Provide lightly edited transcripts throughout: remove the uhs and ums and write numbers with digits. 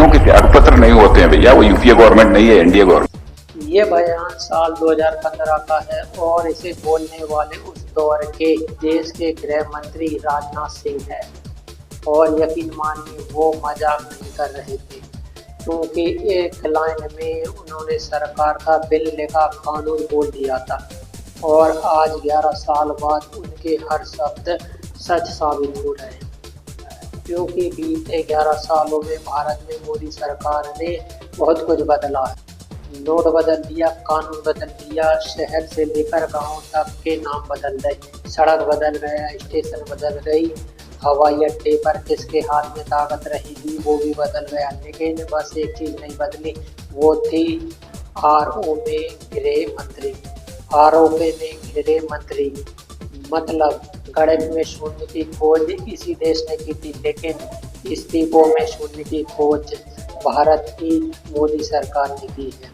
मंत्रियों के त्याग पत्र नहीं होते हैं भैया, वो यूपीए गवर्नमेंट नहीं है, एनडीए गवर्नमेंट। ये बयान साल 2015 का है और इसे बोलने वाले उस दौर के देश के गृह मंत्री राजनाथ सिंह है। और यकीन मानिए वो मजाक नहीं कर रहे थे, क्योंकि एक लाइन में उन्होंने सरकार का बिल लिखा कानून बोल दिया था। और आज 11 साल बाद उनके हर शब्द सच साबित हो रहे हैं, क्योंकि बीते 11 सालों में भारत में मोदी सरकार ने बहुत कुछ बदला है। नोट बदल दिया, कानून बदल दिया, शहर से लेकर गांव तक के नाम बदल गए, सड़क बदल गया, स्टेशन बदल गई, हवाई अड्डे पर किसके हाथ में ताकत रहेगी वो भी बदल गया। लेकिन बस एक चीज नहीं बदली, वो थी आरओ में गृह मंत्री। आरओपी में गृह मंत्री मतलब गणित में शून्य की खोज इसी देश ने की थी, लेकिन इस्तीफों में शून्य की खोज भारत की मोदी सरकार ने की है।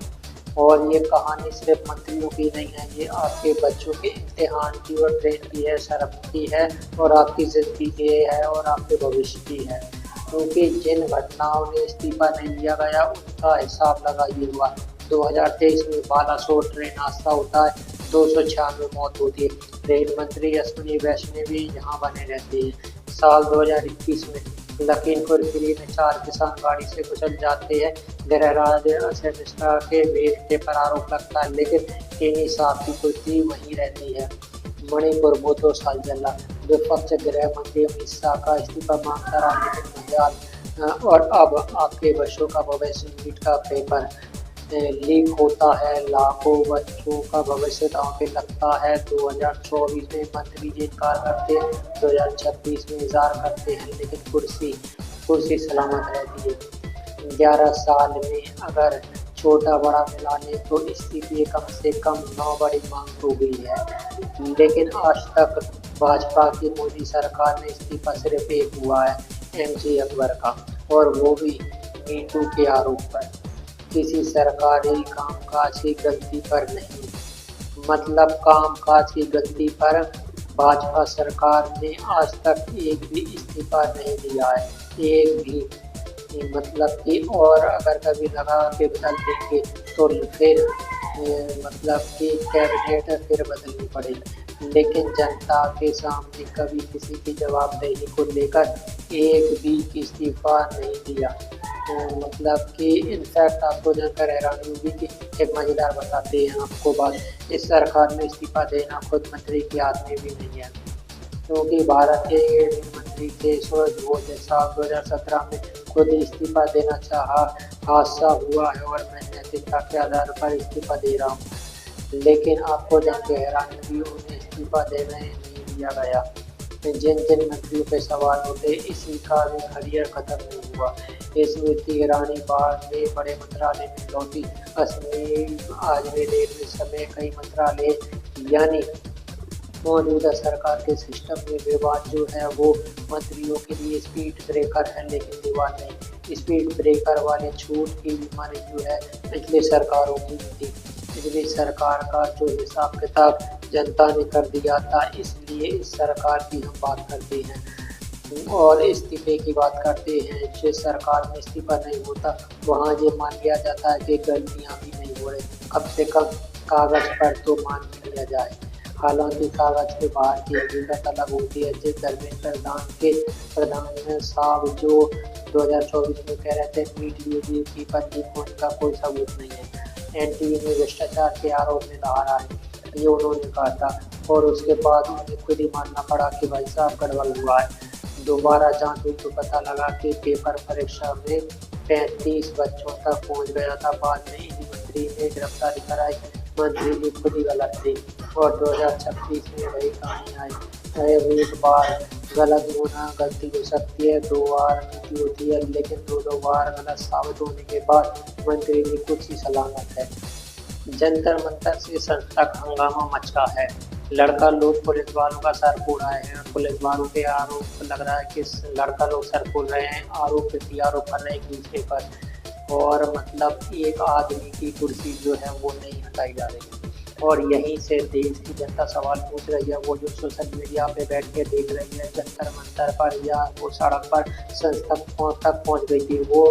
और ये कहानी सिर्फ मंत्रियों की नहीं है, ये आपके बच्चों के इम्तिहान की और ट्रेन की है, सड़क की है, और आपकी जिंदगी की है, और आपके भविष्य की है। क्योंकि जिन घटनाओं ने इस्तीफा नहीं दिया गया उनका हिसाब लगाइए हुआ। 2023 में बालासोर ट्रेन हादसा होता है, 296 मौत होती है। रेल मंत्री अश्विनी वैष्णव भी यहाँ बने रहते हैं। साल 2021 में लखीमपुर खीरी में 4 किसान गाड़ी से कुचल जाते हैं। गृह राज्य अक्षय मिश्रा के बेटे पर आरोप लगता है, लेकिन केनी साहब की कुर्सी वहीं रहती है। मणिपुर वो 2 साल चला, विपक्ष गृह मंत्री अमित शाह का इस्तीफा मांगता रहा, लेकिन मजाल। और अब आपके बच्चों का भविष्य नीट का पेपर लीक होता है, लाखों बच्चों का भविष्य दांव पे लगता है। 2024 में मंत्री जी इनकार करते हैं, 2026 में इज़हार करते हैं, लेकिन कुर्सी सलामत रहती है। 11 साल में अगर छोटा बड़ा मिला ले तो इस्तीफे कम से कम 9 बड़ी मांग हो गई है। लेकिन आज तक भाजपा की मोदी सरकार ने इस्तीफा सिर्फ एक हुआ है, एमजे अकबर का, और वो भी मीटू के आरोप पर, किसी सरकारी कामकाज की गलती पर नहीं। मतलब कामकाज की गलती पर भाजपा सरकार ने आज तक एक भी इस्तीफा नहीं दिया है, एक भी। मतलब कि और अगर कभी लगा के बदल देंगे तो फिर मतलब कि कैबिनेट फिर बदलनी पड़ेगी। लेकिन जनता के सामने कभी किसी की जवाबदेही को लेकर एक भी इस्तीफा नहीं दिया। मतलब कि इनफैक्ट आपको जानकर हैरानी होगी कि एक मजेदार बताते हैं आपको बात, इस सरकार में इस्तीफा देना खुद मंत्री के हाथ में भी नहीं है। क्योंकि भारत के रेल मंत्री थे सूरज बोस साल 2017 में खुद इस्तीफा देना चाहा, हादसा हुआ है और मैं नैतिकता के आधार पर इस्तीफा दे रहा हूँ। लेकिन आपको जानकर हैरानी हुई, उन्हें इस्तीफा देने नहीं दिया गया। जिन जिन मंत्रियों पे सवाल होते इसी का भी करियर खत्म नहीं हुआ। स्मृति ईरानी बाद में बड़े मंत्रालय में लौटी, अश्विनी आज भी रेलवे समेत कई मंत्रालय, यानी मौजूदा सरकार के सिस्टम में विवाद जो है वो मंत्रियों के लिए स्पीड ब्रेकर है, लेकिन विवाद नहीं। स्पीड ब्रेकर वाले छूट की बीमारी जो है पिछली सरकारों की थी। पिछली सरकार का जो हिसाब किताब जनता ने कर दिया था, इसलिए इस सरकार की हम बात करते हैं और इस्तीफे की बात करते हैं। जिस सरकार में इस्तीफा नहीं होता वहाँ ये मान लिया जाता है कि गलतियाँ भी नहीं हो रही, कम से कम कागज पर तो मान लिया जाए। हालांकि कागज के बाहर की हकीकत अलग होती है। जिस धर्मेंद्र प्रधान साहब जो 2024 में कह रहे थे नीट यूजी पर लीक होने का कोई सबूत नहीं है, एनटीए में भ्रष्टाचार के आरोप में लहरा है, ये उन्होंने कहा था। और उसके बाद उन्हें खुद ही मानना पड़ा कि भाई साहब गड़बड़ हुआ है। दोबारा जांच हुई तो पता लगा कि पेपर परीक्षा में 35 बच्चों तक पहुंच गया था। बाद में इन्हीं मंत्री ने गिरफ्तारी कराई, मंत्री भी खुद ही गलत थे। और 2026 में वही कहानी आई। एक बार गलत होना गलती हो सकती है, 2 बार नीति होती है, लेकिन 2 बार गलत साबित होने के बाद मंत्री भी कुछ ही सलामत है। जंतर मंतर से संस्था हंगामा मचा है। लड़का लोग पुलिस वालों का सर फोड़ रहे हैं, पुलिस वालों के आरोप लग रहा है कि लड़का लोग सर फोड़ रहे हैं, आरोप कर रहे हैं एक दूसरे पर। और मतलब एक आदमी की कुर्सी जो है वो नहीं हटाई जा रही है। और यहीं से देश की जनता सवाल पूछ रही है, वो जो सोशल मीडिया पे बैठ के देख रही है जंतर मंतर पर या वो सड़क पर संसद तक पहुंच गई थी, वो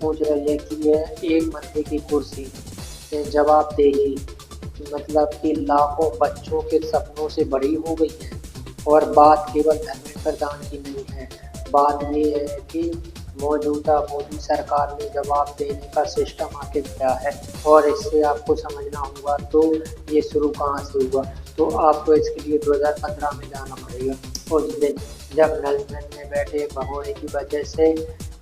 पूछ रही है कि ये एक मंत्री की कुर्सी से जवाबदेही मतलब कि लाखों बच्चों के सपनों से बड़ी हो गई है। और बात केवल धर्मेंद्र प्रधान की नहीं है, बात ये है कि मौजूदा मोदी सरकार में जवाब देने का सिस्टम आके गया है। और इससे आपको समझना होगा तो ये शुरू कहाँ से हुआ, तो आपको इसके लिए 2015 में जाना पड़ेगा। उस दिन जब नलमन में बैठे भगोड़े की वजह से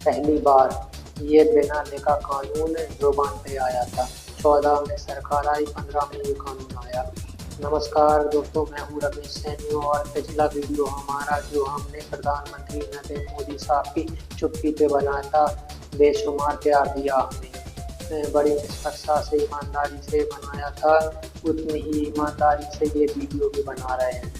पहली बार ये बिना लिखा कानून जुबान पे आया था। 14 में सरकार आई, 15 में ये कानून आया। नमस्कार दोस्तों, मैं हूँ रमेश सैनी और पिछला वीडियो हमारा जो हमने प्रधानमंत्री नरेंद्र मोदी साहब की चुप्पी पे बनाया था, बेशुमार प्यार दिया हमने, बड़ी निष्पक्षता से ईमानदारी से बनाया था, उतनी ही ईमानदारी से ये वीडियो भी बना रहे हैं।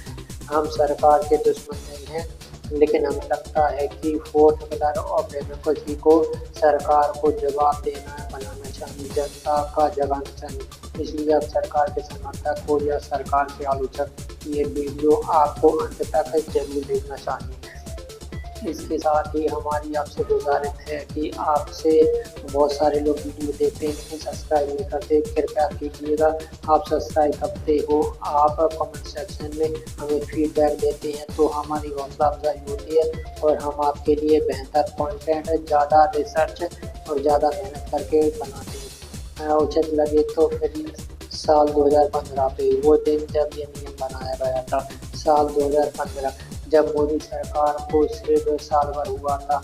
हम सरकार के दुश्मन नहीं हैं, लेकिन हमें लगता है कि फोर्थ पिलर ऑफ डेमोक्रेसी को सरकार को जवाब देना बनाना चाहिए, जनता का जगाना चाहिए। इसलिए अब सरकार के समर्थक हो या सरकार के आलोचक, ये वीडियो आपको अंत तक जरूर देखना चाहिए। इसके साथ ही हमारी आपसे गुजारिश है कि आपसे बहुत सारे लोग वीडियो देखते हैं लेकिन सब्सक्राइब नहीं करते, कृपया कीजिएगा। आप सब्सक्राइब करते हो, आप कमेंट सेक्शन में हमें फीडबैक देते हैं तो हमारी हौसला अफजाई होती है और हम आपके लिए बेहतर कंटेंट, ज़्यादा रिसर्च और ज़्यादा मेहनत करके बनाते हैं। उचित लगे तो फिर साल 2015 पे, वो दिन जब ये नियम बनाया गया था, साल 2015 जब मोदी सरकार को सिर्फ साल भर हुआ था,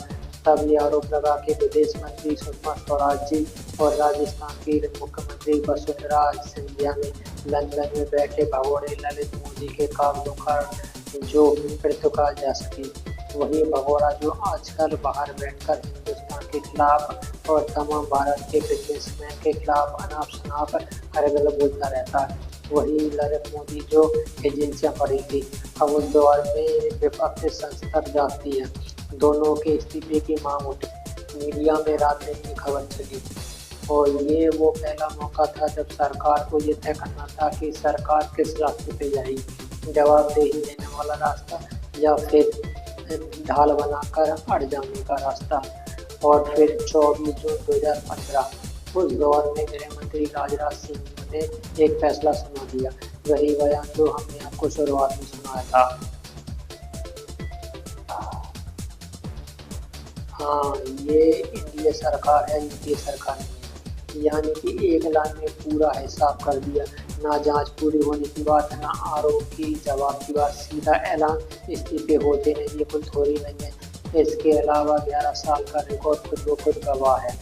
तब ये आरोप लगा कि विदेश मंत्री सुषमा स्वराज जी और राजस्थान की मुख्यमंत्री वसुंधरा सिंधिया ने लंदन में बैठे भगोड़े ललित मोदी के कागजों का जो प्रतिकाल जा सके। वही भगोड़ा जो आजकल बाहर बैठकर हिंदुस्तान के खिलाफ और तमाम भारत के बिजनेसमैन के खिलाफ अनाप शनाप अलग बोलता रहता है, वही ललित मोदी जो एजेंसियां पड़ी थी, अब उस दौर में विपक्ष संसद जाती है, दोनों के इस्तीफे की मांग उठी, मीडिया में रात दिन की खबर चली। और ये वो पहला मौका था जब सरकार को ये तय करना था कि सरकार किस रास्ते पे जाएगी, जवाबदेही देने वाला रास्ता या फिर ढाल बनाकर अड़ जाने का रास्ता। और फिर 24 जून 2015 उस दौर में गृह मंत्री राजनाथ सिंह ने एक फैसला सुना दिया, वही बयान जो हमने आपको शुरुआत में सुनाया था। हाँ, ये इंडिया सरकार है, यूपीए सरकार नहीं है। यानी कि एक लाइन में पूरा हिसाब कर दिया, ना जांच पूरी होने की बात, ना आरोप की जवाब की बात, सीधा ऐलान, इस्तीफे होते हैं, ये कुछ थोड़ी नहीं है। इसके अलावा 11 साल का रिकॉर्ड खुद गवाह है।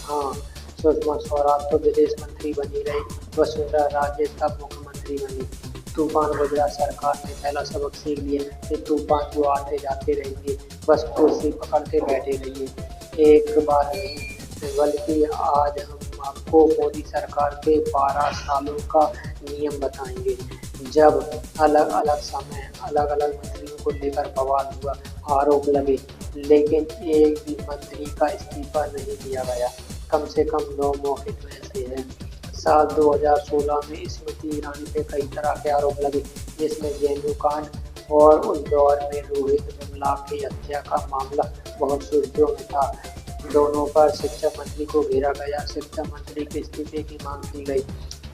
हाँ, सुषमा स्वराज तो विदेश मंत्री बनी रही, वसुंधरा राजे तब मुख्यमंत्री बनी। तूफान गुजरात सरकार ने पहला सबक सीख लिया कि तूफान जो आते जाते रहेंगे, बस कुर्सी पकड़ते बैठे रहिए। एक बार नहीं बल्कि आज हम आपको मोदी सरकार के 12 सालों का नियम बताएंगे, जब अलग अलग समय अलग अलग मंत्रियों को लेकर बवाल हुआ, आरोप लगे, लेकिन एक भी मंत्री का इस्तीफा नहीं दिया गया। कम से कम 9 मौके तो ऐसे हैं। साल 2016 में स्मृति ईरानी पे कई तरह के आरोप लगे, जिसमें जेएनयू कांड और उस दौर में रोहित वेमुला की हत्या का मामला बहुत सुर्खियों में था। दोनों पर शिक्षा मंत्री को घेरा गया, शिक्षा मंत्री के इस्तीफे की मांग की गई,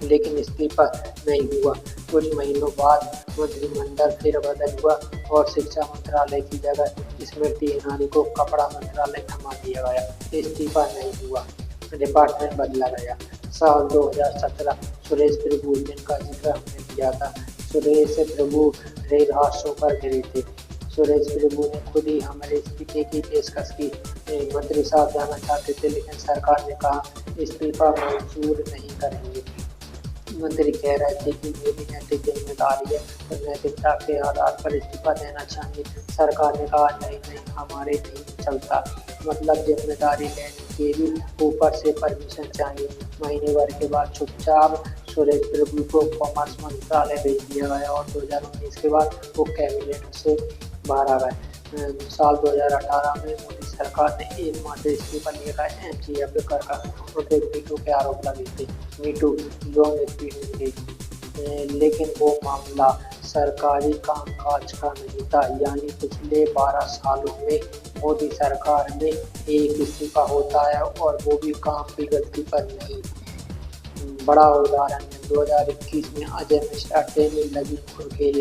लेकिन इस्तीफा नहीं हुआ। कुछ महीनों बाद मंत्रिमंडल फिर बदल हुआ और शिक्षा मंत्रालय की जगह स्मृति ईरानी को कपड़ा मंत्रालय थमा दिया गया, इस्तीफा नहीं हुआ, डिपार्टमेंट बदला गया। साल 2017 सुरेश प्रभु, जिनका जिक्र हमने किया था, सुरेश प्रभु रेल हादसों पर गिरे थे। सुरेश प्रभु ने खुद ही हमारे इस्तीफे की पेशकश की, मंत्री साहब जाना चाहते थे लेकिन सरकार ने कहा इस्तीफा मंजूर नहीं करेंगे। मंत्री कह रहे थे कि मेरी नैतिक जिम्मेदारी है और नैतिकता के आधार पर इस्तीफा देना चाहिए। सरकार ने कहा नहीं, हमारे नहीं चलता, मतलब जिम्मेदारी लेने के लिए ऊपर से परमिशन चाहिए। महीने भर के बाद चुपचाप सुरेश प्रभु को कॉमर्स मंत्रालय भेज दिया गया और 2019 के बाद वो कैबिनेट से बाहर आ गए। साल 2018 में मोदी सरकार ने एकमात्र इस्तीफा लिया एमसीएफ का, उनके मीटू के आरोप लगे थे, मीटू लोन स्पीड के, लेकिन वो मामला सरकारी कामकाज का नहीं था। यानी पिछले 12 सालों में मोदी सरकार में एक इस्तीफा होता है और वो भी काम की गलती पर नहीं। बड़ा उदाहरण है 2021 में अजय मिश्रा टेनी लखीमपुर के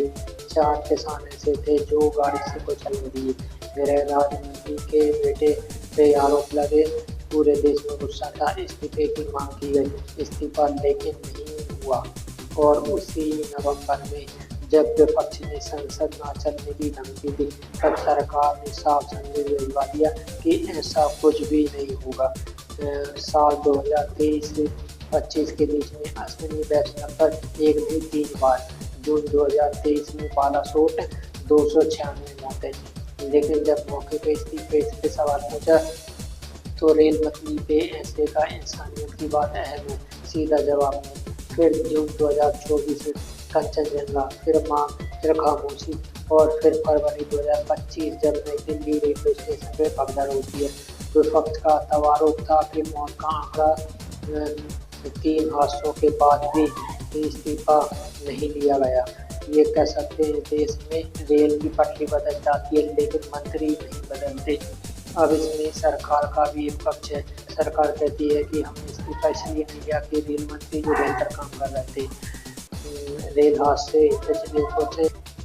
4 किसान ऐसे थे जो गाड़ी से को चलने दिए। गृह राज्य मंत्री के बेटे पे आरोप लगे, पूरे देश में गुस्सा था, इस्तीफे की मांग की गई, इस्तीफा लेकिन नहीं हुआ। और उसी नवंबर में जब विपक्ष ने संसद न चलने की धमकी दी, तब सरकार ने साफ संदेश भिजवा दिया कि ऐसा कुछ भी नहीं होगा। साल 2023-25 के बीच में अश्विनी वैष्णव पर एक भी 3 बार, जून 2023 में बालासोट 296 मौतें। लेकिन जब मौके पर इस्तीफे पे सवाल पूछा तो रेल मंत्री पे ऐसे का इंसानियत की बात अहम है, सीधा जवाब नहीं। फिर जून 2024 कंचनजंगा, फिर मांग, फिर खामोशी, और फिर फरवरी 2025 जब नई दिल्ली रेलवे स्टेशन पर भगदड़ होती है। विपक्ष का आरोप था कि मौत का आंकड़ा 3 हादसों के बाद भी इस्तीफा नहीं लिया गया। ये कह सकते हैं देश में रेल की पटरी बदल जाती है लेकिन मंत्री नहीं बदलते। अब इसमें सरकार का भी एक पक्ष है। सरकार कहती है कि हमने इस्तीफा इसलिए नहीं दिया कि रेल मंत्री जो बेहतर काम कर रहे थे, रेल हादसे पिछले कुछ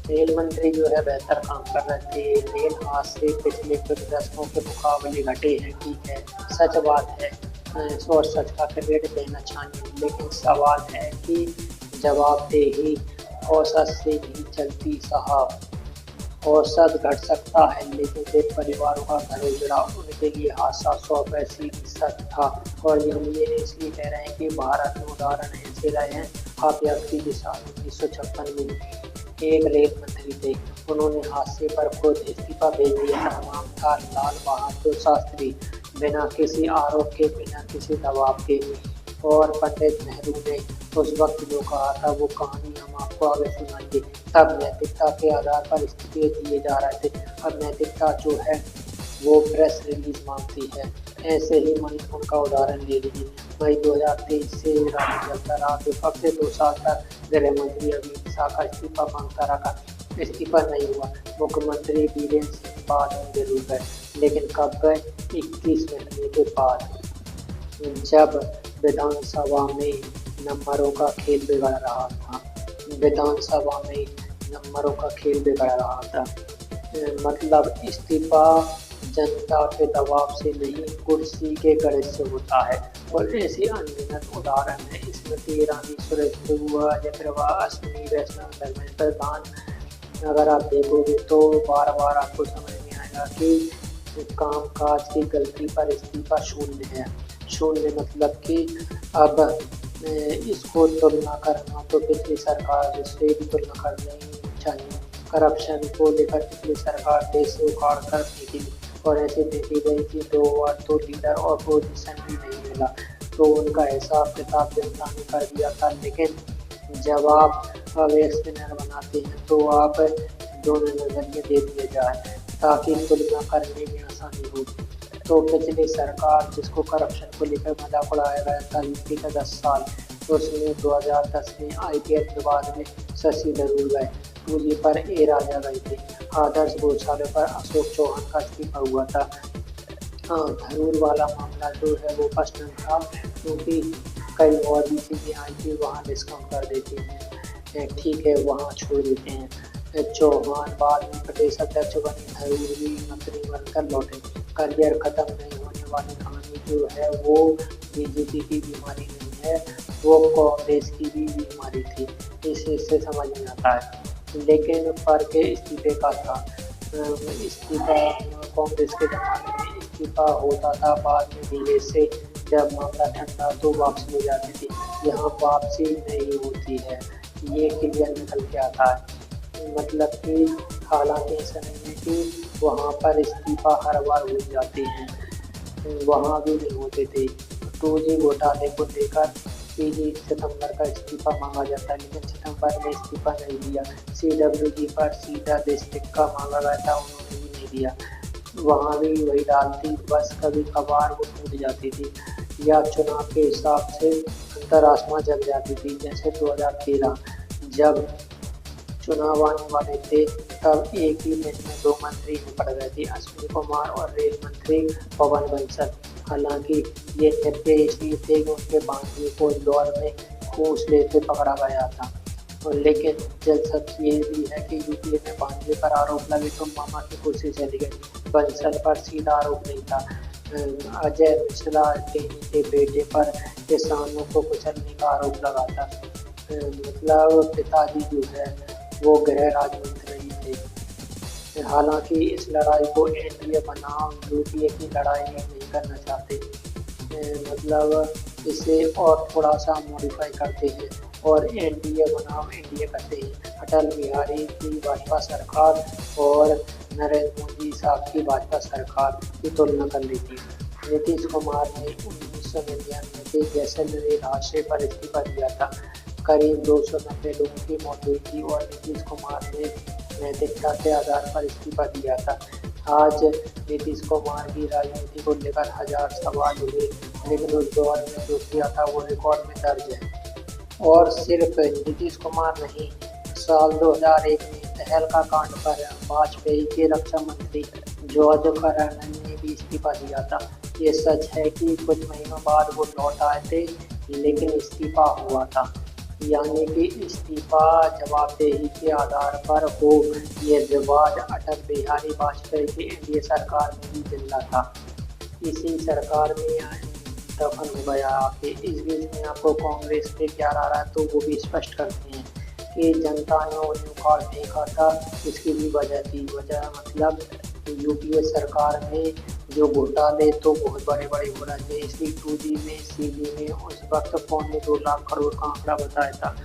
रेल मंत्री जो है बेहतर काम कर रहे थे, रेल हादसे पिछले कुछ दशकों के मुकाबले घटे हैं, ठीक है, सच बात है और सच का क्रेडिट देना चाहिए। लेकिन सवाल है कि जवाबदेही औसत से नहीं चलती साहब। औसत घट सकता है लेकिन जिन परिवारों का घर उजड़ा उनके लिए हादसा 100% सच था। और हम ये इसलिए कह रहे हैं कि भारत में उदाहरण ऐसे रहे हैं। आप याद कीजिए साल 1956 में एक रेल मंत्री थे, उन्होंने हादसे पर खुद इस्तीफा भेज दिया। नाम था लाल बहादुर शास्त्री, बिना किसी आरोप के, बिना किसी दबाव के। और पंडित नेहरू ने उस वक्त जो कहा था वो कहानी हम आपको आगे सुनाएंगे। तब नैतिकता के आधार पर इस्तीफे दिए जा रहे थे, अब नैतिकता जो है वो प्रेस रिलीज मांगती है। ऐसे ही उनका उदाहरण ले लीजिए। मई 2023 से राज्य चलता रहा, विपक्ष से 2 साल तक गृह मंत्री अमित शाह का इस्तीफा मांगता रहा, इस्तीफा नहीं हुआ। मुख्यमंत्री बीरेंद्र सिंह बाद में जरूर गए, लेकिन कब गए? 21 महीने के बाद, जब विधानसभा में नंबरों का खेल बिगड़ रहा था। विधानसभा में नंबरों का खेल बिगड़ रहा था। मतलब इस्तीफा जनता के दबाव से नहीं, कुर्सी के गरज से होता है। और ऐसे अनगिनत उदाहरण है। स्मृति ईरानी, सुरेश प्रभु, अजय प्रभा, अश्विनी वैष्णव, धर्मेंद्र प्रधान, अगर आप देखोगे तो बार बार आपको समझ में आएगा कि कामकाज की गलती पर इस्तीफा शून्य है। शून्य मतलब कि अब इसको तुलना करना तो पिछली सरकार से भी तुलना करनी चाहिए। करप्शन को लेकर पिछली सरकार देश से उखाड़ कर फेंकी और ऐसे देखी गई कि 2 बार तो लीडर और पोजीशन भी नहीं मिला, तो उनका हिसाब किताब जनता ने कर दिया था। लेकिन जब आप अब एक्सप्लेनर बनाते हैं तो आप दोनों नजरिए दे दिए जाए ताकि तुलना करने में आसानी हो। तो पिछली सरकार जिसको करप्शन को लेकर मजाक उड़ाया गया था यूपी का 10 साल, उसमें 2010 में IPL विवाद में शशि थरूर गए, 2G पर ए राजा गए थे, आदर्श गौशाले पर अशोक चौहान का इस्तीफा हुआ था। थरूर वाला मामला जो है वो पर्सनल था, क्योंकि कई और भी चीज़ें आई थी, वहाँ डिस्काउंट कर देते हैं, ठीक है, वहाँ छोड़ देते हैं। चौहान बाद में प्रदेश अध्यक्ष बने, थरूर भी मंत्री बनकर लौटे। करियर खत्म नहीं होने वाली कहानी जो है वो बीजेपी की बीमारी नहीं है, वो कांग्रेस की भी बीमारी थी। इससे समझ में आता है। लेकिन फर्क इस्तीफे का था। इस्तीफा कांग्रेस के ज़माने में इस्तीफा होता था बाद में धीरे से, जब मामला ठंडा तो वापसी हो जाती थी। यहाँ वापसी नहीं होती है, ये क्लियर निकल के आता है। मतलब कि हालांकि ऐसा नहीं है कि वहाँ पर इस्तीफा हर बार हो जाते हैं, वहाँ भी नहीं होते थे। 2G घोटाले को लेकर 3 सितंबर का इस्तीफा मांगा जाता है, लेकिन सितंबर में इस्तीफा नहीं दिया। CWG पर सीधा डिस्ट्रिक्ट का मांगा गया था, उन्होंने भी नहीं दिया, वहाँ भी वही डालती, बस कभी कभार वो टूट जाती थी या चुनाव के हिसाब से अंतर आसमां जल जाती थी। जैसे 2013 जब चुनाव आने वाले थे तब एक ही दिन में दो मंत्री निपट गए थे, अश्विनी कुमार और रेल मंत्री पवन बंसल। हालांकि ये निर्णय इसलिए थे कि उनके भांजे को इंदौर में घूस लेते पकड़ा गया था। और लेकिन दिलचस्प ये भी है कि यूपीए में भांजे पर आरोप लगे तो मामा की कुर्सी चली गई। बंसल पर सीधा आरोप नहीं था। अजय मिश्रा के बेटे पर किसानों को कुचलने का आरोप लगा था। मतलब पिताजी जो है वो गृह राज्य मंत्री थे। हालांकि इस लड़ाई को एनडीए बनाम यूपीए की लड़ाई नहीं करना चाहते, मतलब इसे और थोड़ा सा मॉडिफाई करते हैं और एनडीए बनाम एनडीए करते हैं। अटल बिहारी की भाजपा सरकार और नरेंद्र मोदी साहब की भाजपा सरकार की तुलना कर लीजिए। नीतीश कुमार ने 1999 के जैसलमेर हादसे पर इस्तीफा दिया था। करीब 290 लोगों की मौत हुई थी और नीतीश कुमार ने नैतिकता के आधार पर इस्तीफा दिया था। आज नीतीश कुमार की राजनीति को लेकर हजार सवाल हुए, लेकिन उस दौर में जो किया था वो रिकॉर्ड में दर्ज है। और सिर्फ नीतीश कुमार नहीं, साल 2001 में तहलका कांड पर वाजपेयी के रक्षा मंत्री जॉर्ज फर्नांडिस ने भी इस्तीफा दिया था। ये सच है कि कुछ महीनों बाद वो लौट आए थे, लेकिन इस्तीफा हुआ था, यानी कि इस्तीफा जवाबदेही के आधार पर हो। ये रिवाज अटल बिहारी वाजपेयी की एनडीए सरकार में भी जिंदा था। इसी सरकार में दफन हो गया। आपके इस बीच में आपको कांग्रेस पे क्या आ रहा है तो वो भी स्पष्ट करते हैं कि जनता ने उन्हें उखाड़ फेंका था। इसकी भी वजह थी। वजह मतलब यूपीए सरकार में जो घोटाले तो बहुत बड़े बड़े हो रहे थे। इसलिए 2G में CD में उस वक्त 2.25 लाख करोड़ का आंकड़ा बताया था।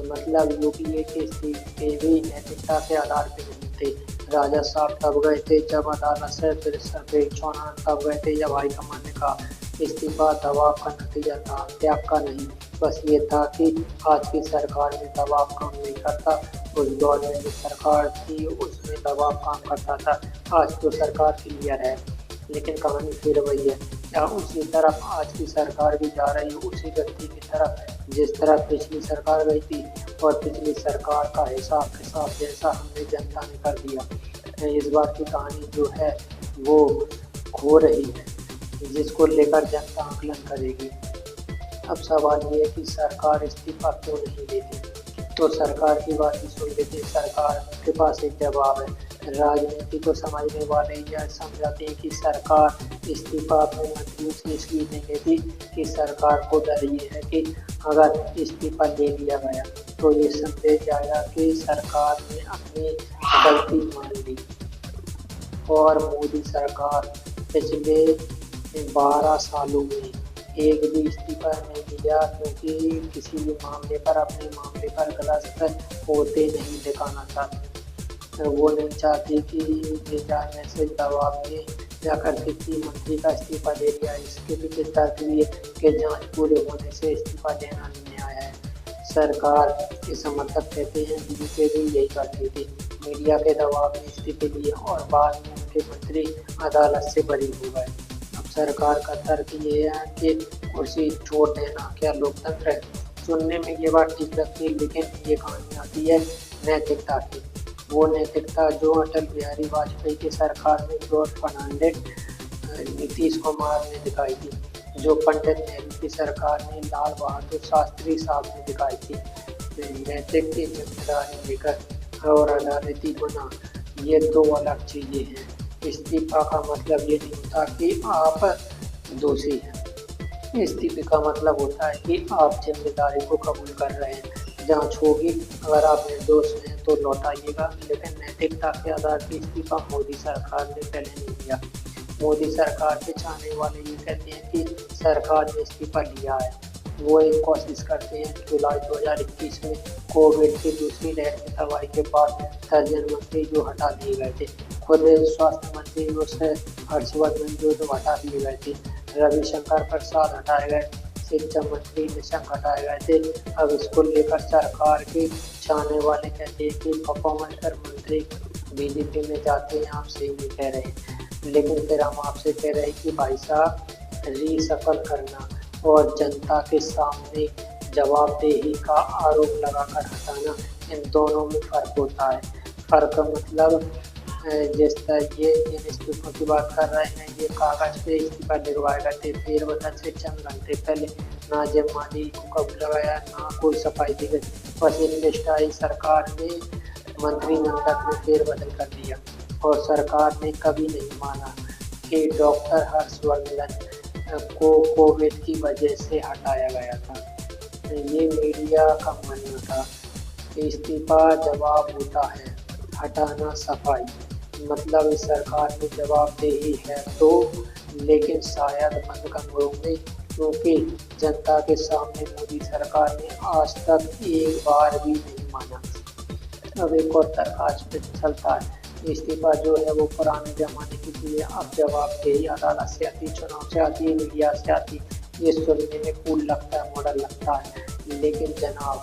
मतलब यूपीए के इस्तीफे भी नैतिकता के आधार पर नहीं थे। राजा साहब तब गए थे जब अदालत से, फिर चौहान तब गए थे जब हाईकमान ने कहा। इस्तीफा दबाव का नतीजा था, त्याग का नहीं। बस ये था कि आज की सरकार में दबाव काम नहीं करता, उस दौर में जो सरकार थी उसमें दबाव काम करता था। आज तो सरकार क्लियर है, लेकिन कहानी फिर वही है। क्या उसी तरफ आज की सरकार भी जा रही है, उसी गति की तरफ जिस तरह पिछली सरकार गई थी। और पिछली सरकार का हिसाब किताब जैसा हमने जनता ने कर दिया। इस बार की कहानी जो है वो हो रही है, जिसको लेकर जनता आकलन करेगी। अब सवाल ये है कि सरकार इस्तीफा क्यों नहीं देती। तो सरकार की बात ही सुन लेते। सरकार के पास एक जवाब है। राजनीति को समझने वाले यह समझाते हैं कि सरकार इस्तीफा अपने मंत्रियों से इसलिए नहीं देती कि सरकार को डर ये है कि अगर इस्तीफा ले लिया गया तो ये संदेश जाएगा कि सरकार ने अपनी गलती मान ली। और मोदी सरकार पिछले 12 सालों में एक भी इस्तीफा नहीं दिया, क्योंकि किसी भी मामले पर अपने मामले पर गलत होते नहीं दिखाना चाहते। वो नहीं चाहते कि ये जाने से दबाव में जाकर किसी मंत्री का इस्तीफा दे दिया। इसके पीछे तर्क भी है कि जांच पूरे होने से इस्तीफा देना नहीं आया है। सरकार के समर्थक कहते हैं बीजेपी भी यही करती थी, मीडिया के दबाव में इस्तीफे दिए और बाद में उनके मंत्री अदालत से बरी हो गए। अब सरकार का तर्क ये है कि कुर्सी छोड़ देना क्या लोकतंत्र है। सुनने में ये बात ठीक लगती है, लेकिन ये कहानी आती है नैतिकता की। वो नैतिकता जो अटल बिहारी वाजपेयी की सरकार में जॉर्ज फर्नांडिस, नीतीश कुमार ने दिखाई थी, जो पंडित नेहरू की सरकार में लाल बहादुर शास्त्री साहब ने दिखाई थी। नैतिक की जिम्मेदारी लेकर और अदालती गुना, ये दो अलग चीजें हैं। इस्तीफा का मतलब ये नहीं होता कि आप दोषी हैं। इस्तीफे का मतलब होता है कि आप जिम्मेदारी को कबूल कर रहे हैं। जांच होगी, अगर आप निर्दोष हैं तो लौटाइएगा। लेकिन नैतिकता के आधार पर इस्तीफा मोदी सरकार ने पहले नहीं दिया। मोदी सरकार के चाहने वाले ये कहते हैं कि सरकार ने इस्तीफा लिया है। वो एक कोशिश करते हैं। जुलाई 2021 में कोविड की दूसरी लहर की दवाई के बाद सर्जन मंत्री जो हटा दिए गए थे, खुद स्वास्थ्य मंत्री उससे हर्षवर्धन जो हटा दिए गए थे, रविशंकर प्रसाद हटाए गए, शिक्षा मंत्री निशंक हटाए गए थे। अब इसको लेकर सरकार के चाहने वाले कहते हैं कि परफॉर्मेंस कर मंत्री बीजेपी में जाते हैं, आप सही नहीं कह रहे हैं। लेकिन फिर हम आपसे कह रहे हैं कि भाई साहब, रीसफल करना और जनता के सामने जवाबदेही का आरोप लगाकर हटाना, इन दोनों में फ़र्क होता है। फ़र्क मतलब जिस तरह ये जिन इस्तीफों की बात कर रहे हैं, ये कागज़ पे इस्तीफा लिखवाए गए थे, फेरबदल से चंद घंटे पहले ना जिम मालिक को कब लगाया, ना कोई सफाई दी गई। बस एक लिस्ट आई, सरकार ने मंत्रिमंडल में फेरबदल कर दिया और सरकार ने कभी नहीं माना कि डॉक्टर हर्षवर्धन को कोविड की वजह से हटाया गया था। ये मीडिया का मानना था कि इस्तीफा जवाब होता है, हटाना सफाई। मतलब इस सरकार में जवाबदेही है तो, लेकिन शायद बंद कब होंगे, क्योंकि जनता के सामने मोदी सरकार ने आज तक एक बार भी नहीं माना। अब एक और तर्क पे चलता है, इस्तीफा जो है वो पुराने जमाने की चीज़ है, अब जवाबदेही अदालत से आती, चुनाव से आती है, मीडिया से आती। ये सुनने में कूल लगता है, मॉडल लगता है, लेकिन जनाब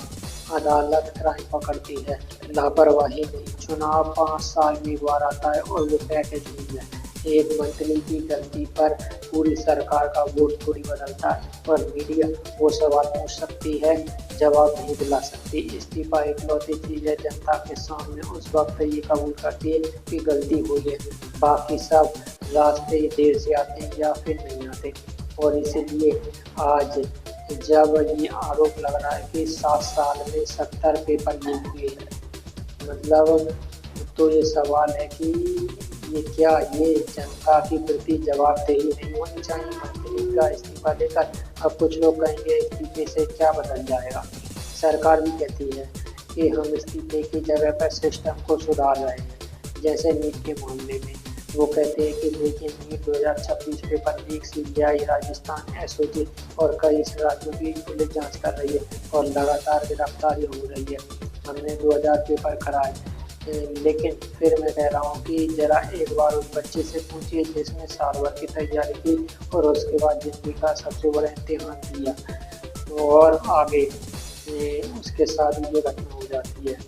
अदालत क्राइम पकड़ती है, लापरवाही नहीं। चुनाव 5 साल में एक बार आता है और वो पैकेज नहीं है। एक मंत्री की गलती पर पूरी सरकार का वोट थोड़ी बदलता है, और मीडिया वो सवाल पूछ सकती है, जवाब नहीं दिला सकती। इस्तीफा इकलौती चीज़ है जनता के सामने उस वक्त ये कबूल करती है कि गलती हुई है, बाकी सब रास्ते देर से आते हैं या फिर नहीं आते। और इसीलिए आज जब ये आरोप लग रहा है कि 7 साल में 70 पेपर लीक हुए, मतलब तो ये सवाल है कि ये क्या, ये जनता के प्रति जवाबदेही नहीं होनी चाहिए मंत्री का इस्तीफा लेकर। अब कुछ लोग कहेंगे इस्तीफे से क्या बदल जाएगा। सरकार भी कहती है कि हम इस्तीफे की जगह पर सिस्टम को सुधार रहे हैं, जैसे नीट के मामले में वो कहते हैं कि देखिए NEET 2026 paper leak, CBI, Rajasthan, SOG और कई राज्यों की पुलिस जांच कर रही है और लगातार गिरफ्तारी हो रही है। हमने 2000 पेपर कराए, लेकिन फिर मैं कह रहा हूँ कि जरा एक बार उस बच्चे से पूछिए जिसने साल भर की तैयारी की और उसके बाद जिंदगी का सबसे बड़ा इम्तिहान दिया और आगे उसके साथ ये घटना हो जाती है।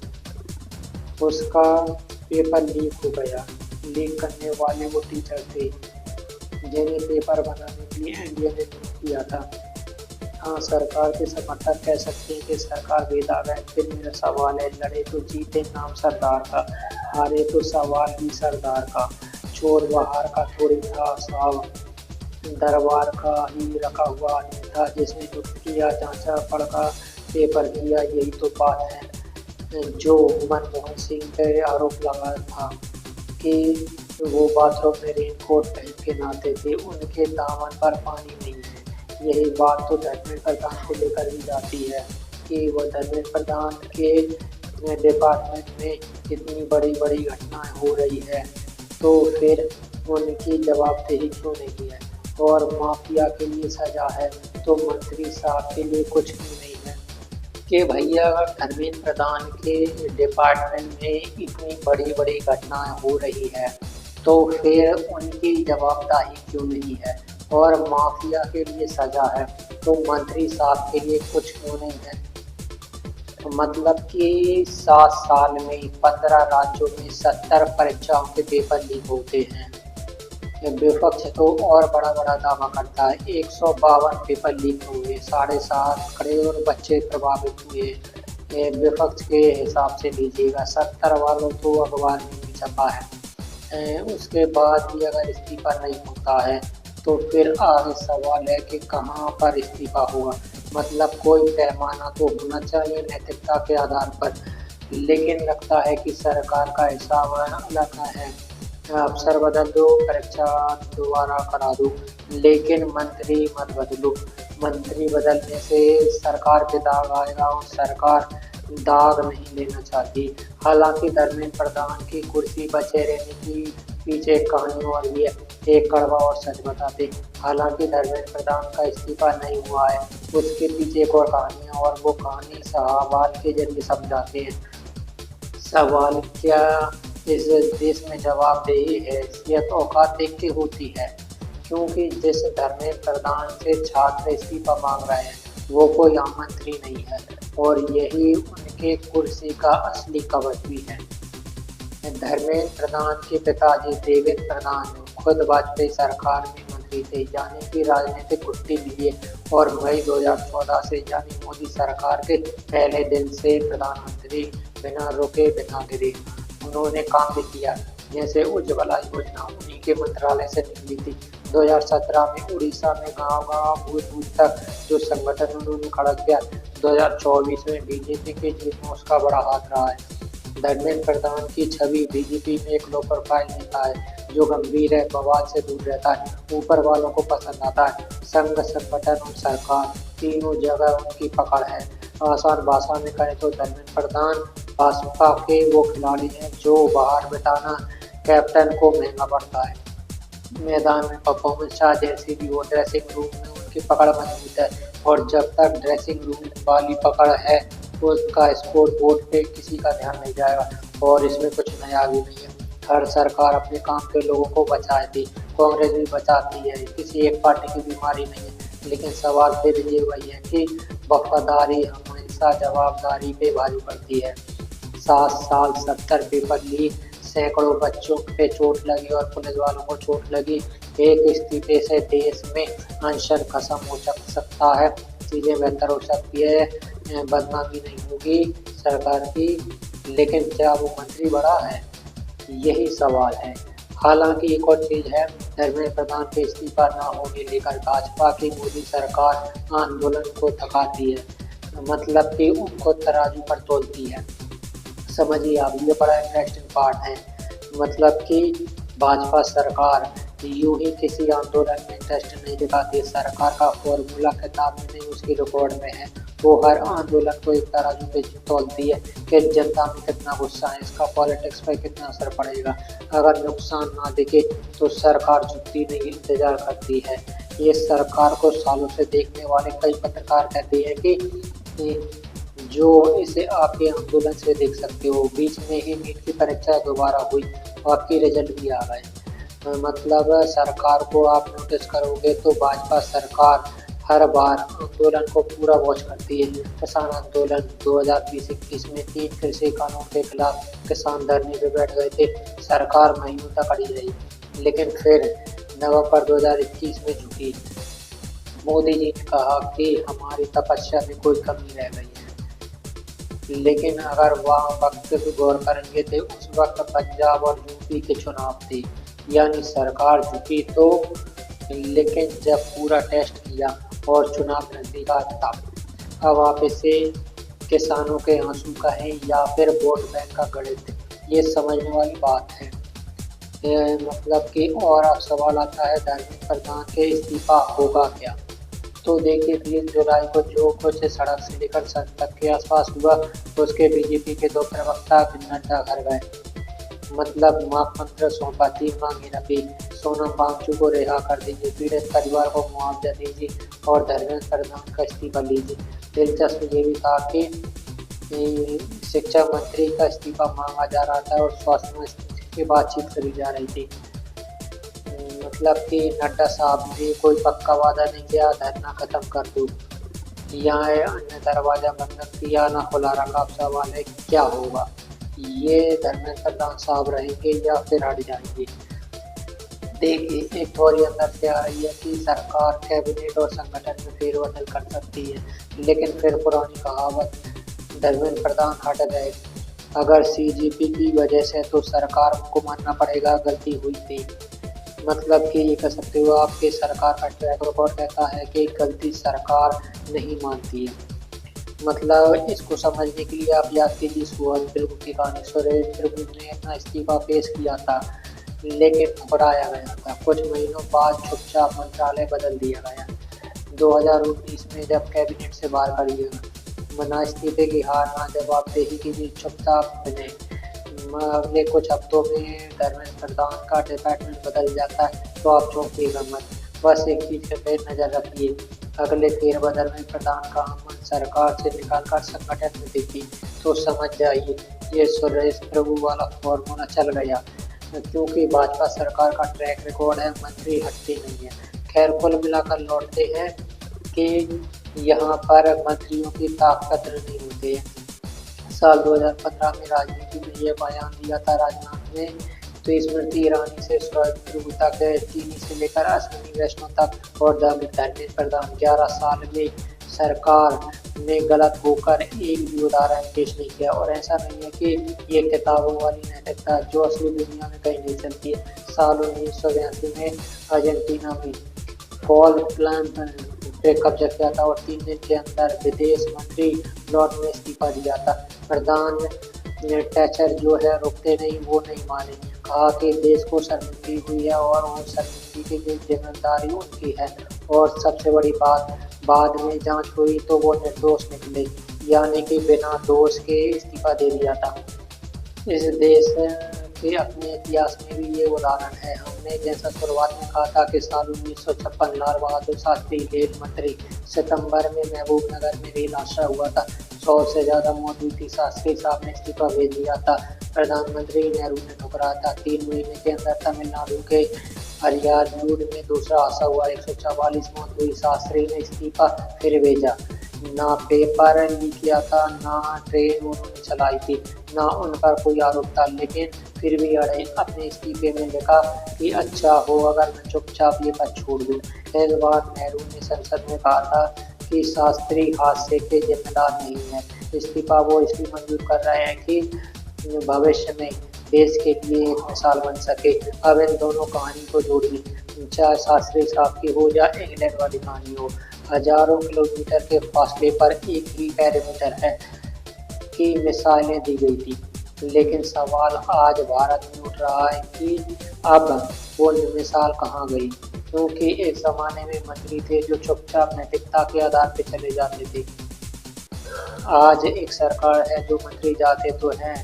उसका पेपर लीक हो गया, लीक करने वाले वो टीचर थे जिन्हें पेपर बनाने के लिए एनडीए ने किया था। हाँ, सरकार के समर्थक कह सकते हैं कि सरकार बेदाग है। फिर मेरा सवाल है, लड़े तो जीते नाम सरदार का, हारे तो सवाल ही सरदार का। चोर बाहर का थोड़ी था साहब, दरबार का ही रखा हुआ आदमी था जिसने युक्त किया, जांचा, पढ़ा, पेपर किया। यही तो बात है जो मनमोहन सिंह पे आरोप लगा था कि वो बाथरूम में रेनकोट पहन के नहाते थे, उनके दामन पर पानी नहीं है। यही बात तो धर्मेंद्र प्रधान को लेकर भी जाती है कि वो धर्मेंद्र प्रधान के डिपार्टमेंट में इतनी बड़ी बड़ी घटनाएं हो रही है, तो फिर उनकी जवाबदेही क्यों नहीं है। और माफिया के लिए सजा है तो मंत्री साहब के लिए कुछ क्यों नहीं है कि भैया अगर धर्मेंद्र प्रधान के डिपार्टमेंट में इतनी बड़ी बड़ी घटनाएं हो रही है तो फिर उनकी जवाबदेही क्यों नहीं है। और माफिया के लिए सजा है तो मंत्री साहब के लिए कुछ क्यों नहीं है। तो मतलब कि 7 साल में 15 राज्यों में 70 परीक्षाओं के पेपर लीक होते हैं। विपक्ष तो और बड़ा बड़ा दावा करता है 152 पेपर लीक हुए, 7.5 करोड़ बच्चे प्रभावित हुए। विपक्ष के हिसाब से लीजिएगा 70 वालों तो अखबार में भी छपा है। उसके बाद भी अगर इस्तीफा नहीं होता है तो फिर आगे सवाल है कि कहाँ पर इस्तीफा हुआ। मतलब कोई पैमाना तो होना चाहिए नैतिकता के आधार पर, लेकिन लगता है कि सरकार का हिसाब अलग है। अफसर बदल दो, परीक्षा दोबारा करा दो, लेकिन मंत्री मत बदलो। मंत्री बदलने से सरकार पे दाग आएगा और सरकार दाग नहीं लेना चाहती। हालांकि धर्मेंद्र प्रधान की कुर्सी बचे रहने की पीछे एक कहानी और भी है, एक कड़वा और सच बताते। हालांकि धर्मेंद्र प्रधान का इस्तीफा नहीं हुआ है, उसके पीछे एक और कहानी है और वो कहानी सवाल के जरिए समझाते हैं। सवाल क्या इस देश में जवाबदेही हैसियत औकात देख के होती है, क्योंकि जिस धर्मेंद्र प्रधान से छात्र इस्तीफा मांग रहे हैं वो कोई आम मंत्री नहीं है और यही उनके कुर्सी का असली कवच भी है। धर्मेंद्र प्रधान के पिताजी देवेंद्र प्रधान खुद वाजपेयी सरकार में प्रधानमंत्री थे, यानी कि राजनीतिक छुट्टी लिए और मई 2014 से यानी मोदी सरकार के पहले दिन से प्रधानमंत्री बिना रुके बिना गिरे उन्होंने काम भी किया। जैसे उज्ज्वला योजना उन्हीं के मंत्रालय से निकली थी। 2017 में उड़ीसा में गांव-गांव बूथ-बूथ तक जो संगठन उन्होंने खड़ा किया, 2024 में बीजेपी की जीत में उसका बड़ा हाथ रहा है। धर्मेंद्र प्रधान की छवि बीजेपी में एक लो प्रोफाइल नेता है जो गंभीर है, बवाल से दूर रहता है, ऊपर वालों को पसंद आता है। संघ, संगठन और सरकार तीनों जगह उनकी पकड़ है। आसान भाषा में कहें तो धर्मेंद्र प्रधान भाजपा के वो खिलाड़ी हैं जो बाहर बिताना कैप्टन को महंगा पड़ता है। मैदान में परफॉर्मेंस चाहे जैसी भी हो, ड्रेसिंग रूम में उनकी पकड़ मजबूत है और जब तक ड्रेसिंग रूम वाली पकड़ है तो उसका स्कोर बोर्ड पे किसी का ध्यान नहीं जाएगा। और इसमें कुछ नया भी नहीं है। हर सरकार अपने काम के लोगों को बचाती, कांग्रेस भी बचाती है, किसी एक पार्टी की बीमारी नहीं है। लेकिन सवाल फिर ये वही है कि वफादारी हमेशा जवाबदारी पे भारी पड़ती है। 7 साल 70 पेपर लीक, सैकड़ों बच्चों पे चोट लगी और पुलिस वालों को चोट लगी। एक इस्तीफे से देश में अनशन खत्म हो सकता है, चीजें बेहतर हो सकती है, बदनामी नहीं होगी सरकार की। लेकिन क्या वो मंत्री बड़ा है, यही सवाल है। हालांकि एक और चीज है, धर्मेंद्र प्रधान के इस्तीफा न होने लेकर भाजपा की मोदी सरकार आंदोलन को थकाती है, मतलब कि उनको तराजू पर तोलती है। समझिए आप, ये बड़ा इंटरेस्टिंग पार्ट है। मतलब कि भाजपा सरकार यूं ही किसी आंदोलन में इंटरेस्ट नहीं दिखाती। सरकार का फॉर्मूला किताब में नहीं, उसकी रिकॉर्ड में है। वो हर आंदोलन को एक तराजू पे तोलती है कि जनता में कितना गुस्सा है, इसका पॉलिटिक्स पर कितना असर पड़ेगा। अगर नुकसान ना दिखे तो सरकार झुकती नहीं, इंतजार करती है। ये सरकार को सालों से देखने वाले कई पत्रकार कहते हैं कि जो इसे आपके आंदोलन से देख सकते हो, बीच में ही नीट की परीक्षा दोबारा हुई, आपकी रिजल्ट भी आ गए। मतलब सरकार को आप नोटिस करोगे तो भाजपा सरकार हर बार आंदोलन को पूरा वॉच करती है। किसान आंदोलन 2020-21 में 3 कृषि कानून के खिलाफ किसान धरने पे बैठ गए थे, सरकार महीनों तक अड़ी रही, लेकिन फिर नवंबर 2021 में झुकी। मोदी जी ने कहा कि हमारी तपस्या में कोई कमी रह गई है। लेकिन अगर वहाँ वक्त पे गौर करेंगे तो उस वक्त पंजाब और यूपी के चुनाव थे, यानी सरकार झुकी तो, लेकिन जब पूरा टेस्ट किया और चुनाव नजदीक आता, अब आप इसे किसानों के आंसू कहें या फिर वोट बैंक का गणित, ये समझने वाली बात है। मतलब कि और अब सवाल आता है धर्मेंद्र प्रधान के इस्तीफा होगा क्या। तो देखिए 20 जुलाई को जो कुछ सड़क से लेकर संसद के आसपास हुआ, उसके बीजेपी के 2 प्रवक्ता नड्डा घर गए, मतलब मांग पत्र सौंपा, 3 मांगे रखी। सोनम वांगचुक को रिहा कर दीजिए, पीड़ित परिवार को मुआवजा दीजिए और धर्मेंद्र प्रधान का इस्तीफा लीजिए। दिलचस्प ये भी था कि शिक्षा मंत्री का इस्तीफा मांगा जा रहा था और स्वास्थ्य मंत्री की बातचीत करी जा रही थी। मतलब कि नड्डा साहब ने कोई पक्का वादा नहीं किया, धरना खत्म कर दो, यहाँ अन्य दरवाजा बंद किया ना खुला रखा। सवाल है क्या होगा, ये धर्मेंद्र प्रधान साहब रहेंगे या फिर हट जाएंगे। देखिए एक थोड़ी अंदर से आ रही है कि सरकार कैबिनेट और संगठन में फेरबदल कर सकती है, लेकिन फिर पुरानी कहावत धर्मेंद्र प्रधान हट गए, अगर सीजीपी की वजह से तो सरकार को मानना पड़ेगा गलती हुई थी। मतलब कि ये कह सकते हो आपके सरकार का ट्रैक रिकॉर्ड कहता है कि गलती सरकार नहीं मानती है। मतलब इसको समझने के लिए आप याद कीजिए सुभाष प्रभु की कहानी। सुरेश प्रभु ने अपना इस्तीफा पेश किया था, लेकिन ठुकराया गया था। कुछ महीनों बाद चुपचाप मंत्रालय बदल दिया गया। 2019 में जब कैबिनेट से बाहर कर दिया, ना इस्तीफे की हार ना जवाबदेही की भी चुपचाप बने। अगले कुछ हफ्तों में धर्मेंद्र प्रधान का डिपार्टमेंट बदल जाता है तो आप चौंकिएगा मत। बस एक चीज पे नजर रखिए, अगले फेरबदल में प्रधान का अमन सरकार से निकालकर संगठन में देखी तो समझ जाइए ये सुरेश प्रभु वाला फॉर्मूला चल गया, क्योंकि भाजपा सरकार का ट्रैक रिकॉर्ड है, मंत्री हटते नहीं है। खैर कुल मिलाकर लौटते हैं कि यहाँ पर मंत्रियों की ताकत नहीं होती है। साल 2015 में राजनीति में यह बयान दिया था राजनाथ ने तो स्मृति ईरानी से शोएब प्रभु तक, चीनी से लेकर अश्विनी वैष्णव तक और धर्मेंद्र प्रधान 11 साल में सरकार ने गलत होकर एक भी उदाहरण पेश नहीं किया। और ऐसा नहीं है कि ये किताबों वाली नैतिकता जो असली दुनिया में कहीं नहीं चलती है। साल 1982 में अर्जेंटीना में पॉल प्लांट पे कब्जा किया था और 3 दिन के अंदर विदेश मंत्री लॉर्ड ने इस्तीफा दिया था। प्रधान टैचर जो है रुकते नहीं, वो नहीं माने, कहा कि देश को शर्मिंदगी हुई है और वो शर्मिंदगी की जिम्मेदारी उनकी है। और सबसे बड़ी बात, बाद में जांच हुई तो वो निर्दोष निकले, यानी कि बिना दोष के इस्तीफा दे दिया था। इस देश के अपने इतिहास में भी ये उदाहरण है। हमने जैसा शुरुआत में कहा था कि साल 1956 लाल बहादुर शास्त्री रेल मंत्री, सितंबर में महबूबनगर में रेल हादसा हुआ था, 100 से ज़्यादा मौत हुई थी। शास्त्री साहब ने इस्तीफा भेज दिया था। प्रधानमंत्री नेहरू ने ठुकराया था। 3 महीने के अंदर तमिलनाडु के अरियालूर में दूसरा हादसा हुआ, 144 मौत हुई। शास्त्री ने इस्तीफा फिर भेजा। ना पेपर लीक किया था, ना ट्रेन उन्होंने चलाई थी, ना उन पर कोई आरोप था, लेकिन फिर भी अड़े। अपने इस्तीफे में लिखा कि अच्छा हो अगर मैं चुपचाप ये पद छोड़ दूँ। इस बार नेहरू ने संसद में कहा था कि शास्त्री हादसे के जिम्मेदार नहीं है। इस्तीफा वो इसलिए मंजूर कर रहे हैं कि भविष्य में देश के लिए एक मिसाल बन सके। अब इन दोनों कहानी को जोड़िए, चाहे शास्त्री साहब की हो या इंग्लैंड वाली कहानी हो। हजारों किलोमीटर के फासले पर एक ही पैरामीटर है की मिसाइलें दी गई थी, लेकिन सवाल आज भारत में उठ रहा है कि अब वो मिसाल कहाँ गई, क्योंकि एक ज़माने में मंत्री थे जो चुपचाप नैतिकता के आधार पर चले जाते थे। आज एक सरकार है जो मंत्री जाते तो हैं,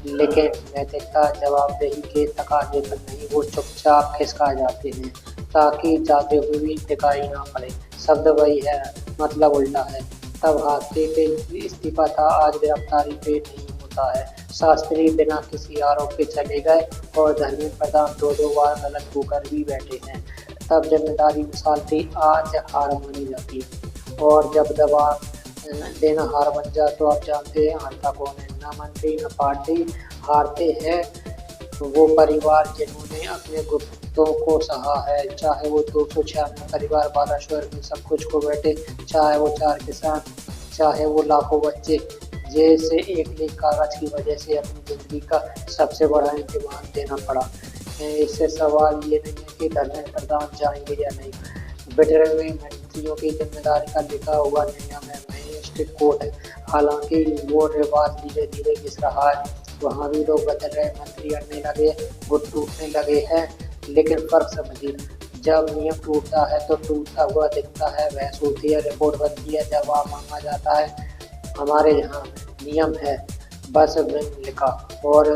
लेकिन नैतिकता जवाबदेही के तकाजे पर नहीं, वो चुपचाप खिसका जाते हैं ताकि जाते हुए भी दिखाई ना पड़े। शब्द वही है, मतलब उल्टा है। तब हादसे पे इस्तीफा था, आज गिरफ्तारी पे नहीं होता है। शास्त्री बिना किसी आरोप के चले गए और धर्मेंद्र प्रधान 2 बार गलत होकर भी बैठे हैं। तब जिम्मेदारी मिसाल थी, आज हार मानी जाती है। और जब दबा देना हार बन जाए तो आप जानते हैं हारता कौन है, ना मंत्री ना पार्टी। हारते हैं वो परिवार जिन्होंने अपने गुप्तों को सहा है, चाहे वो 296 परिवार बालाश्वर में सब कुछ को बैठे, चाहे वो 4 किसान, चाहे वो लाखों बच्चे, जैसे एक लीक कागज की वजह से अपनी जिंदगी का सबसे बड़ा इम्तिहान देना पड़ा। इससे सवाल ये नहीं है कि धर्मेंद्र प्रधान जाएंगे या नहीं। बिटरे में मंत्रियों की जिम्मेदारी का लिखा हुआ नियम है, मजिस्ट्रेट कोर्ट है। हालांकि वो रिवाज धीरे धीरे घिस रहा है, वहाँ भी लोग बदल रहे, मंत्री अड़ने लगे, गुट टूटने लगे हैं। लेकिन फर्क समझिए, जब नियम टूटता है तो टूटता हुआ दिखता है, बहस होती है, रिपोर्ट बनती है, जवाब मांगा जाता है। हमारे यहाँ नियम है, बस बिन लिखा, और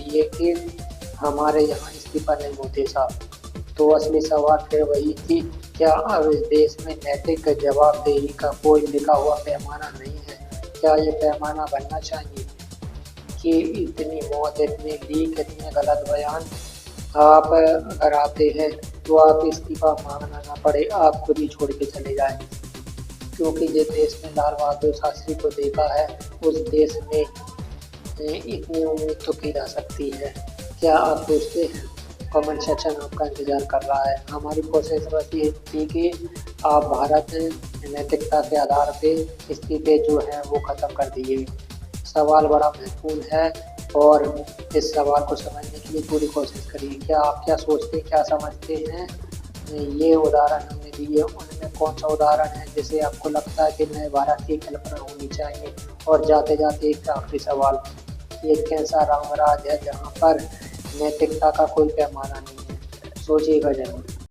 ये कि हमारे यहाँ इस्तीफा नहीं होते साहब। तो असली सवाल फिर वही थी, क्या अब इस देश में नैतिक जवाबदेही का कोई लिखा हुआ पैमाना नहीं है? क्या ये पैमाना बनना चाहिए कि इतनी मौत, इतने लीक, इतने गलत बयान आप अगर आते हैं तो आप इस्तीफा मांगना ना पड़े, आप खुद ही छोड़ के चले जाएं। क्योंकि जिस देश में लाल बहादुर शास्त्री को देखा है, उस देश में इतनी उम्मीद तो की जा सकती है। क्या आप सोचते हैं? कमेंट सेक्शन आपका इंतजार कर रहा है। हमारी कोशिश बस ये थी कि आप भारत नैतिकता के आधार पे इस्तीफे जो हैं वो ख़त्म कर दिए। सवाल बड़ा महत्वपूर्ण है और इस सवाल को समझने के लिए पूरी कोशिश करिए। क्या आप क्या सोचते, क्या समझते हैं? ये उदाहरण हमने दिए, उनमें कौन सा उदाहरण है जिसे आपको लगता है कि नए भारत की कल्पना होनी चाहिए? और जाते जाते एक आखिरी सवाल, ये कैसा रामराज है जहाँ पर नैतिकता का कोई पैमाना नहीं है? सोचिएगा जरूर।